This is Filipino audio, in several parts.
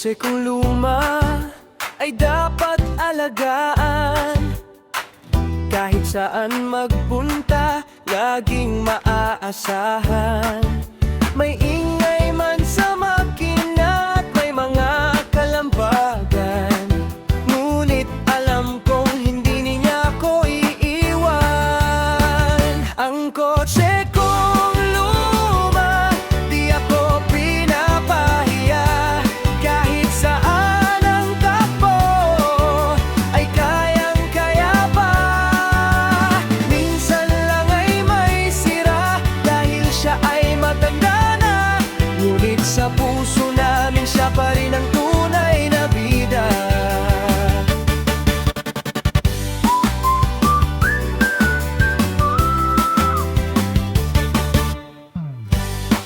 kotse kong luma ay dapat alagaan. Kahit saan magpunta, laging maaasahan. May ingay man sa makina at may mga kalambagan, ngunit alam kong hindi niya ako iiwan. Ang kotse kong luma, di ako pinapahiya. Kahit saan ang takbo, ay kayang-kaya pa. Minsan lang ay may sira dahil siya ay matanda na, ngunit sa puso namin siya pa rin ang tunay na bida.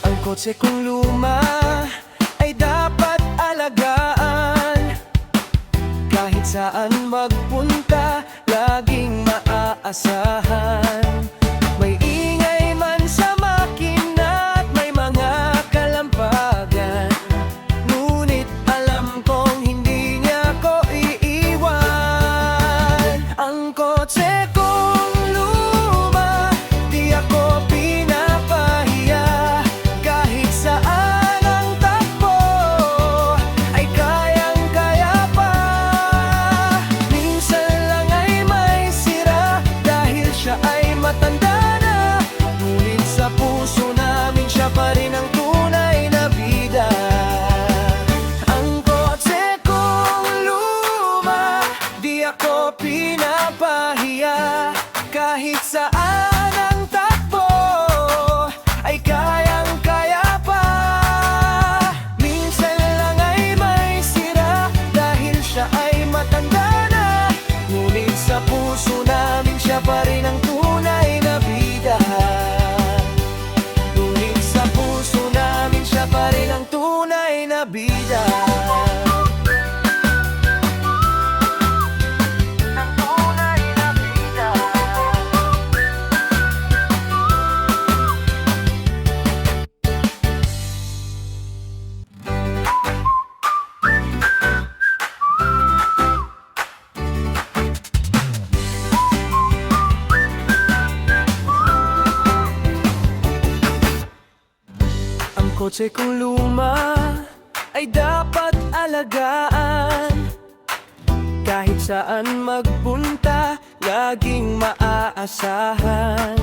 Ang kotse kong luma ay dapat alagaan. Kahit saan magpunta, laging maaasahan. May ingay man sa makina at may mga kalambagan, ngunit alam kong hindi niya ako iiwan. Ang kotse kong luma, di ako pinapahiya. Kahit saan ang takbo, ay kayang-kaya pa. Minsan lang ay may sira dahil siya ay matanda na, ngunit sa puso namin siya pa rin ang tunay na bida. Ang kotse kong luma, di ako pinapahiya. Kahit saan ang takbo, ay kayang-kaya pa. Minsan lang ay may sira dahil siya ay matanda na, ngunit sa puso namin siya pa rin ang tunay na bida. Ngunit sa puso namin siya pa rin ang tunay na bida. Ang tunay na bida. Ang kotse kong luma ay dapat alagaan. Kahit saan magpunta, laging maaasahan.